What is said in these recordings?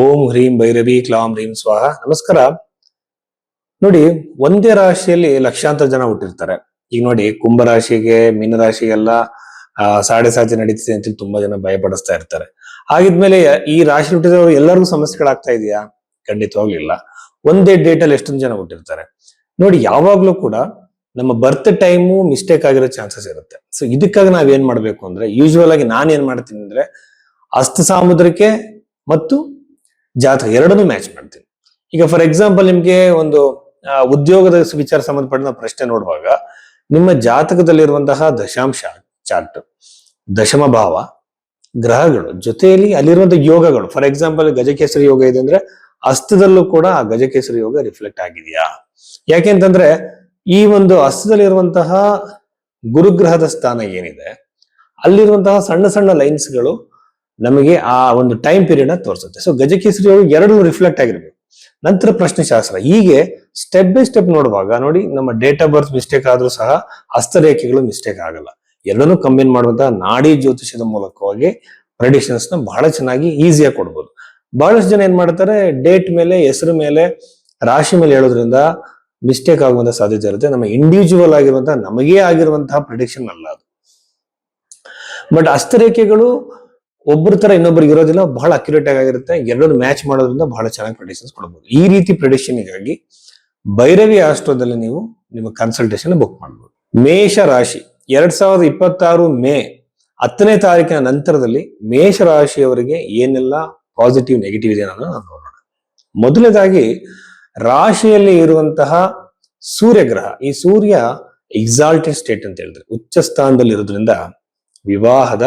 ಓಂ ಹ್ರೀಂ ಭೈರವಿ ಕ್ಲಾಂ ಹ್ರೀಂ ಸ್ವಾಹ. ನಮಸ್ಕಾರ. ನೋಡಿ, ಒಂದೇ ರಾಶಿಯಲ್ಲಿ ಲಕ್ಷಾಂತರ ಜನ ಹುಟ್ಟಿರ್ತಾರೆ. ಈಗ ನೋಡಿ, ಕುಂಭರಾಶಿಗೆ ಮೀನರಾಶಿಗೆಲ್ಲ ಸಾಡೆ ಸಾತಿ ನಡೀತಿದೆ ಅಂತ ತುಂಬಾ ಜನ ಭಯಪಡಿಸ್ತಾ ಇರ್ತಾರೆ. ಹಾಗಿದ್ಮೇಲೆ ಈ ರಾಶಿ ಹುಟ್ಟಿದವರು ಎಲ್ಲರಿಗೂ ಸಮಸ್ಯೆಗಳಾಗ್ತಾ ಇದೆಯಾ? ಖಂಡಿತವಾಗ್ಲೂ ಇಲ್ಲ. ಒಂದೇ ಡೇಟ್ ಅಲ್ಲಿ ಎಷ್ಟೊಂದು ಜನ ಹುಟ್ಟಿರ್ತಾರೆ. ನೋಡಿ, ಯಾವಾಗ್ಲೂ ಕೂಡ ನಮ್ಮ ಬರ್ತ್ ಟೈಮು ಮಿಸ್ಟೇಕ್ ಆಗಿರೋ ಚಾನ್ಸಸ್ ಇರುತ್ತೆ. ಸೊ ಇದಕ್ಕಾಗಿ ನಾವೇನ್ ಮಾಡ್ಬೇಕು ಅಂದ್ರೆ, ಯೂಶುವಲ್ ಆಗಿ ನಾನು ಏನ್ ಮಾಡ್ತೀನಿ ಅಂದ್ರೆ, ಹಸ್ತ ಸಾಮುದ್ರಿಕೆ ಮತ್ತು ಜಾತಕ ಎರಡನ್ನೂ ಮ್ಯಾಚ್ ಮಾಡ್ತೀನಿ. ಈಗ ಫಾರ್ ಎಕ್ಸಾಂಪಲ್, ನಿಮ್ಗೆ ಒಂದು ಉದ್ಯೋಗದ ವಿಚಾರ ಸಂಬಂಧಪಟ್ಟ ಪ್ರಶ್ನೆ ನೋಡುವಾಗ, ನಿಮ್ಮ ಜಾತಕದಲ್ಲಿರುವಂತಹ ದಶಾಂಶ ಚಾರ್ಟ್, ದಶಮ ಭಾವ, ಗ್ರಹಗಳು ಜೊತೆಯಲ್ಲಿ ಅಲ್ಲಿರುವಂತಹ ಯೋಗಗಳು, ಫಾರ್ ಎಕ್ಸಾಂಪಲ್ ಗಜಕೇಸರಿ ಯೋಗ ಇದೆ ಅಂದ್ರೆ ಹಸ್ತದಲ್ಲೂ ಕೂಡ ಆ ಗಜಕೇಸರಿ ಯೋಗ ರಿಫ್ಲೆಕ್ಟ್ ಆಗಿದೆಯಾ? ಯಾಕೆಂತಂದ್ರೆ ಈ ಒಂದು ಹಸ್ತದಲ್ಲಿರುವಂತಹ ಗುರುಗ್ರಹದ ಸ್ಥಾನ ಏನಿದೆ, ಅಲ್ಲಿರುವಂತಹ ಸಣ್ಣ ಸಣ್ಣ ಲೈನ್ಸ್ಗಳು ನಮಗೆ ಆ ಒಂದು ಟೈಮ್ ಪೀರಿಯಡ್ ತೋರಿಸುತ್ತೆ. ಸೊ ಗಜಕೇಸರಿ ಯೋಗ ಎರಡು ರಿಫ್ಲೆಕ್ಟ್ ಆಗಿರ್ಬೇಕು. ನಂತರ ಪ್ರಶ್ನೆ ಶಾಸ್ತ್ರ, ಹೀಗೆ ಸ್ಟೆಪ್ ಬೈ ಸ್ಟೆಪ್ ನೋಡುವಾಗ ನೋಡಿ, ನಮ್ಮ ಡೇಟ್ ಆಫ್ ಬರ್ತ್ ಮಿಸ್ಟೇಕ್ ಆದ್ರೂ ಸಹ ಹಸ್ತರೇಖೆಗಳು ಮಿಸ್ಟೇಕ್ ಆಗಲ್ಲ. ಎರಡನ್ನೂ ಕಂಬೈನ್ ಮಾಡುವಂತಹ ನಾಡಿ ಜ್ಯೋತಿಷದ ಮೂಲಕವಾಗಿ ಪ್ರೆಡಿಕ್ಷನ್ಸ್ ನ ಬಹಳ ಚೆನ್ನಾಗಿ ಈಸಿಯಾಗಿ ಕೊಡ್ಬೋದು. ಬಹಳಷ್ಟು ಜನ ಏನ್ ಮಾಡ್ತಾರೆ, ಡೇಟ್ ಮೇಲೆ, ಹೆಸರು ಮೇಲೆ, ರಾಶಿ ಮೇಲೆ ಹೇಳೋದ್ರಿಂದ ಮಿಸ್ಟೇಕ್ ಆಗುವಂತಹ ಸಾಧ್ಯತೆ ಇರುತ್ತೆ. ನಮ್ಮ ಇಂಡಿವಿಜುವಲ್ ಆಗಿರುವಂತಹ ನಮಗೇ ಆಗಿರುವಂತಹ ಪ್ರಿಡಿಕ್ಷನ್ ಅಲ್ಲ ಅದು. ಬಟ್ ಹಸ್ತರೇಖೆಗಳು ಒಬ್ಬರ ತರ ಇನ್ನೊಬ್ರಿಗೆ ಇರೋದಿಲ್ಲ, ಬಹಳ ಅಕ್ಯುರೇಟ್ ಆಗಿರುತ್ತೆ. ಎರಡನ್ನು ಮ್ಯಾಚ್ ಮಾಡೋದ್ರಿಂದ ಬಹಳ ಚೆನ್ನಾಗಿ ಪ್ರೆಡಿಕ್ಷನ್ಸ್ ಕೊಡಬಹುದು. ಈ ರೀತಿ ಪ್ರೆಡಿಕ್ಷನ್ಗಾಗಿ ಭೈರವಿ ಆಸ್ಟ್ರೋದಲ್ಲಿ ನೀವು ನಿಮ್ಮ ಕನ್ಸಲ್ಟೇಷನ್ ಬುಕ್ ಮಾಡಬಹುದು. ಮೇಷ ರಾಶಿ 2026 ಮೇ 10ನೇ ತಾರೀಕಿನ ನಂತರದಲ್ಲಿ ಮೇಷ ರಾಶಿಯವರಿಗೆ ಏನೆಲ್ಲ ಪಾಸಿಟಿವ್ ನೆಗೆಟಿವ್ ಇದೆ ಅನ್ನೋದನ್ನ ನಾವು ನೋಡೋಣ. ಮೊದಲನೇದಾಗಿ, ರಾಶಿಯಲ್ಲಿ ಇರುವಂತಹ ಸೂರ್ಯಗ್ರಹ, ಈ ಸೂರ್ಯ ಎಕ್ಸಾಲ್ಟೆಡ್ ಸ್ಟೇಟ್ ಅಂತ ಹೇಳಿದ್ರೆ ಉಚ್ಚ ಸ್ಥಾನದಲ್ಲಿ ಇರೋದ್ರಿಂದ ವಿವಾಹದ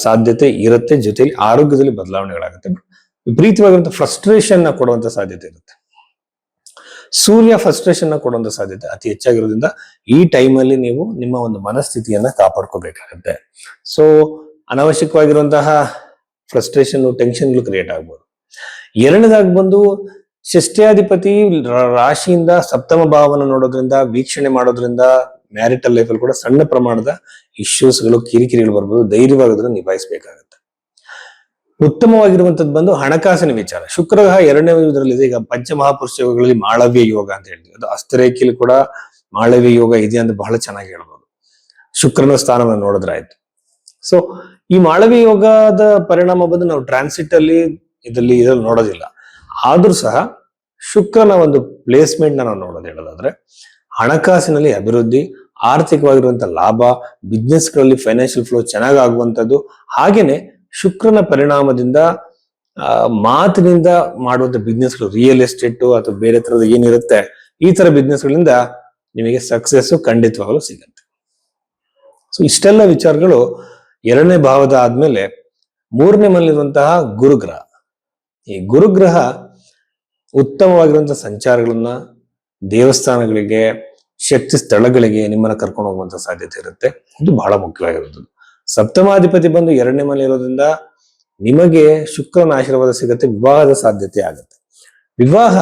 ಸಾಧ್ಯತೆ ಇರುತ್ತೆ. ಜೊತೆಲಿ ಆರೋಗ್ಯದಲ್ಲಿ ಬದಲಾವಣೆಗಳಾಗುತ್ತೆ. ವಿಪರೀತವಾಗಿರುವಂತಹ ಫ್ರಸ್ಟ್ರೇಷನ್ ನ ಕೊಡುವಂತ ಸಾಧ್ಯತೆ ಇರುತ್ತೆ. ಸೂರ್ಯ ಫ್ರಸ್ಟ್ರೇಷನ್ ನ ಕೊಡುವಂತ ಸಾಧ್ಯತೆ ಅತಿ ಹೆಚ್ಚಾಗಿರೋದ್ರಿಂದ ಈ ಟೈಮಲ್ಲಿ ನೀವು ನಿಮ್ಮ ಒಂದು ಮನಸ್ಥಿತಿಯನ್ನ ಕಾಪಾಡ್ಕೋಬೇಕಾಗತ್ತೆ. ಸೊ ಅನಾವಶ್ಯಕವಾಗಿರುವಂತಹ ಫ್ರಸ್ಟ್ರೇಷನ್, ಟೆನ್ಷನ್ಗಳು ಕ್ರಿಯೇಟ್ ಆಗ್ಬೋದು. ಎರಡನೇದಾಗಿ ಬಂದು, ಷಷ್ಠ್ಯಾಧಿಪತಿ ರಾಶಿಯಿಂದ ಸಪ್ತಮ ಭಾವನ ನೋಡೋದ್ರಿಂದ, ವೀಕ್ಷಣೆ ಮಾಡೋದ್ರಿಂದ ಮ್ಯಾರಿಟಲ್ ಲೈಫ್ ಅಲ್ಲಿ ಕೂಡ ಸಣ್ಣ ಪ್ರಮಾಣದ ಇಶ್ಯೂಸ್ಗಳು, ಕಿರಿಕಿರಿಗಳು ಬರ್ಬೋದು. ಧೈರ್ಯವಾಗಿ ನಿಭಾಯಿಸಬೇಕಾಗುತ್ತೆ. ಉತ್ತಮವಾಗಿರುವಂತದ್ದು ಬಂದು ಹಣಕಾಸಿನ ವಿಚಾರ. ಶುಕ್ರ ಗ್ರಹ 2ನೇ ಇದರಲ್ಲಿದೆ. ಈಗ ಪಂಚಮಹಾಪುರುಷ ಯೋಗಗಳಲ್ಲಿ ಮಾಳವ್ಯ ಯೋಗ ಅಂತ ಹೇಳ್ತೀವಿ, ಅದು ಹಸ್ತರೇಖೆಯಲ್ಲಿ ಕೂಡ ಮಾಳವ್ಯ ಯೋಗ ಇದೆ ಅಂತ ಬಹಳ ಚೆನ್ನಾಗಿ ಹೇಳ್ಬೋದು. ಶುಕ್ರನ ಸ್ಥಾನವನ್ನು ನೋಡಿದ್ರಾಯ್ತು. ಸೊ ಈ ಮಾಳವ್ಯ ಯೋಗದ ಪರಿಣಾಮ ಬಂದು ನಾವು ಟ್ರಾನ್ಸಿಟ್ ಅಲ್ಲಿ ಇದರಲ್ಲಿ ನೋಡೋದಿಲ್ಲ. ಆದ್ರೂ ಸಹ ಶುಕ್ರನ ಒಂದು ಪ್ಲೇಸ್ಮೆಂಟ್ ನಾವು ನೋಡೋದು ಹೇಳೋದಾದ್ರೆ, ಹಣಕಾಸಿನಲ್ಲಿ ಅಭಿವೃದ್ಧಿ, ಆರ್ಥಿಕವಾಗಿರುವಂತಹ ಲಾಭ, ಬಿಸ್ನೆಸ್ ಗಳಲ್ಲಿ ಫೈನಾನ್ಷಿಯಲ್ ಫ್ಲೋ ಚೆನ್ನಾಗಿ ಆಗುವಂತದ್ದು. ಹಾಗೇನೆ ಶುಕ್ರನ ಪರಿಣಾಮದಿಂದ ಮಾತಿನಿಂದ ಮಾಡುವಂತ ಬಿಸ್ನೆಸ್ ಗಳು, ರಿಯಲ್ ಎಸ್ಟೇಟ್ ಅಥವಾ ಬೇರೆ ತರದ ಏನಿರುತ್ತೆ, ಈ ತರ ಬಿಸ್ನೆಸ್ ಗಳಿಂದ ನಿಮಗೆ ಸಕ್ಸಸ್ ಖಂಡಿತವಾಗಲೂ ಸಿಗುತ್ತೆ. ಸೊ ಇಷ್ಟೆಲ್ಲ ವಿಚಾರಗಳು 2ನೇ ಭಾವದ ಆದ್ಮೇಲೆ 3ನೇ ಮನೆಯಲ್ಲಿರುವಂತಹ ಗುರುಗ್ರಹ. ಈ ಗುರುಗ್ರಹ ಉತ್ತಮವಾಗಿರುವಂತಹ ಸಂಚಾರಗಳನ್ನ, ದೇವಸ್ಥಾನಗಳಿಗೆ, ಶಕ್ತಿ ಸ್ಥಳಗಳಿಗೆ ನಿಮ್ಮನ್ನ ಕರ್ಕೊಂಡು ಹೋಗುವಂತ ಸಾಧ್ಯತೆ ಇರುತ್ತೆ. ಇದು ಬಹಳ ಮುಖ್ಯವಾಗಿರುತ್ತದೆ. ಸಪ್ತಮಾಧಿಪತಿ ಬಂದು 2ನೇ ಮನೆ ಇರೋದ್ರಿಂದ ನಿಮಗೆ ಶುಕ್ರನ ಆಶೀರ್ವಾದ ಸಿಗುತ್ತೆ. ವಿವಾಹದ ಸಾಧ್ಯತೆ ಆಗುತ್ತೆ. ವಿವಾಹ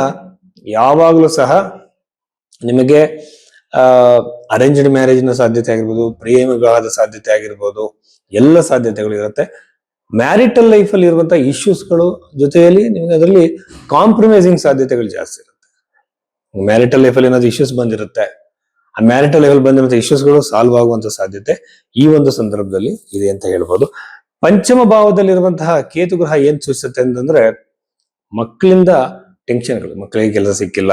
ಯಾವಾಗಲೂ ಸಹ ನಿಮಗೆ ಅರೇಂಜ್ಡ್ ಮ್ಯಾರೇಜ್ ನ ಸಾಧ್ಯತೆ ಆಗಿರ್ಬೋದು, ಪ್ರೇಮ ವಿವಾಹದ ಸಾಧ್ಯತೆ ಆಗಿರ್ಬೋದು, ಎಲ್ಲ ಸಾಧ್ಯತೆಗಳು ಇರುತ್ತೆ. ಮ್ಯಾರಿಟಲ್ ಲೈಫ್ ಅಲ್ಲಿ ಇರುವಂತಹ ಇಶ್ಯೂಸ್ಗಳು ಜೊತೆಯಲ್ಲಿ ನಿಮಗೆ ಅದರಲ್ಲಿ ಕಾಂಪ್ರಮೈಸಿಂಗ್ ಸಾಧ್ಯತೆಗಳು ಜಾಸ್ತಿ ಇರುತ್ತೆ. ಮ್ಯಾರಿಟಲ್ ಲೈಫ್ ಅಲ್ಲಿ ಏನಾದ್ರು ಇಶ್ಯೂಸ್ ಬಂದಿರುತ್ತೆ, ಆ ಮ್ಯಾರಿಟಲ್ ಲೆವೆಲ್ ಬಂದಿರುವಂತಹ ಇಶ್ಯೂಸ್ಗಳು ಸಾಲ್ವ್ ಆಗುವಂತ ಸಾಧ್ಯತೆ ಈ ಒಂದು ಸಂದರ್ಭದಲ್ಲಿ ಇದೆ ಅಂತ ಹೇಳ್ಬೋದು. ಪಂಚಮ ಭಾವದಲ್ಲಿರುವಂತಹ ಕೇತು ಗ್ರಹ ಏನ್ ಸೂಚಿಸುತ್ತೆ ಅಂತಂದ್ರೆ, ಮಕ್ಕಳಿಂದ ಟೆನ್ಷನ್ಗಳು, ಮಕ್ಕಳಿಗೆ ಕೆಲಸ ಸಿಕ್ಕಿಲ್ಲ,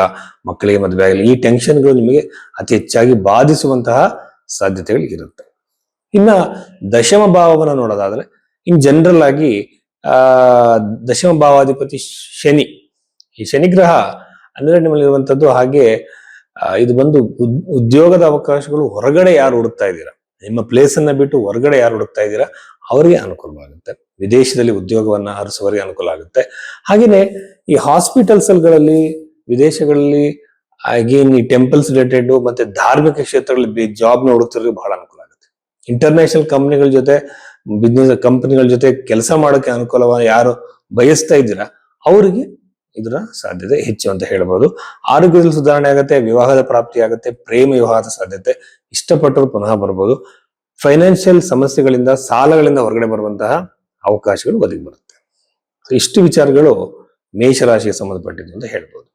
ಮಕ್ಕಳಿಗೆ ಮದುವೆ ಆಗಿಲ್ಲ, ಈ ಟೆನ್ಷನ್ಗಳು ನಿಮಗೆ ಅತಿ ಹೆಚ್ಚಾಗಿ ಬಾಧಿಸುವಂತಹ ಸಾಧ್ಯತೆಗಳು ಇರುತ್ತೆ. ಇನ್ನ ದಶಮ ಭಾವವನ್ನು ನೋಡೋದಾದ್ರೆ, ಇನ್ ಜನರಲ್ ಆಗಿ ದಶಮ ಭಾವಾಧಿಪತಿ ಶನಿ, ಈ ಶನಿ ಗ್ರಹ ಅಂದ್ರೆ ನಿಮ್ಮಲ್ಲಿರುವಂತದ್ದು. ಹಾಗೆ ಇದು ಬಂದು ಉದ್ಯೋಗದ ಅವಕಾಶಗಳು ಹೊರಗಡೆ ಯಾರು ಹುಡುಕ್ತಾ ಇದ್ದೀರಾ, ನಿಮ್ಮ ಪ್ಲೇಸ್ ಅನ್ನ ಬಿಟ್ಟು ಹೊರಗಡೆ ಯಾರು ಹುಡುಕ್ತಾ ಇದ್ದೀರಾ ಅವರಿಗೆ ಅನುಕೂಲವಾಗುತ್ತೆ. ವಿದೇಶದಲ್ಲಿ ಉದ್ಯೋಗವನ್ನ ಹರಿಸುವವರಿಗೆ ಅನುಕೂಲ ಆಗುತ್ತೆ. ಹಾಗೇನೆ ಈ ಹಾಸ್ಪಿಟಲ್ಸ್ ಗಳಲ್ಲಿ, ವಿದೇಶಗಳಲ್ಲಿ, ಅಗೇನ್ ಈ ಟೆಂಪಲ್ಸ್ ರಿಲೇಟೆಡ್ ಮತ್ತೆ ಧಾರ್ಮಿಕ ಕ್ಷೇತ್ರಗಳಲ್ಲಿ ಜಾಬ್ ನ ಹುಡುಕ್ತಿರೋರಿಗೆ ಬಹಳ ಅನುಕೂಲ ಆಗುತ್ತೆ. ಇಂಟರ್ನ್ಯಾಷನಲ್ ಕಂಪನಿಗಳ ಜೊತೆ, ಬಿಸ್ನೆಸ್ ಕಂಪನಿಗಳ ಜೊತೆ ಕೆಲಸ ಮಾಡೋಕೆ ಅನುಕೂಲವಾಗಿ ಯಾರು ಬಯಸ್ತಾ ಇದ್ದೀರಾ ಅವರಿಗೆ ಇದರ ಸಾಧ್ಯತೆ ಹೆಚ್ಚು ಅಂತ ಹೇಳ್ಬೋದು. ಆರೋಗ್ಯದಲ್ಲಿ ಸುಧಾರಣೆ ಆಗುತ್ತೆ, ವಿವಾಹದ ಪ್ರಾಪ್ತಿ ಆಗುತ್ತೆ, ಪ್ರೇಮ ವಿವಾಹದ ಸಾಧ್ಯತೆ, ಇಷ್ಟಪಟ್ಟರು ಪುನಃ ಬರ್ಬೋದು. ಫೈನಾನ್ಷಿಯಲ್ ಸಮಸ್ಯೆಗಳಿಂದ, ಸಾಲಗಳಿಂದ ಹೊರಗಡೆ ಬರುವಂತಹ ಅವಕಾಶಗಳು ಒದಗಿ ಬರುತ್ತೆ. ಇಷ್ಟು ವಿಚಾರಗಳು ಮೇಷರಾಶಿಗೆ ಸಂಬಂಧಪಟ್ಟಿದ್ದು ಅಂತ ಹೇಳ್ಬೋದು.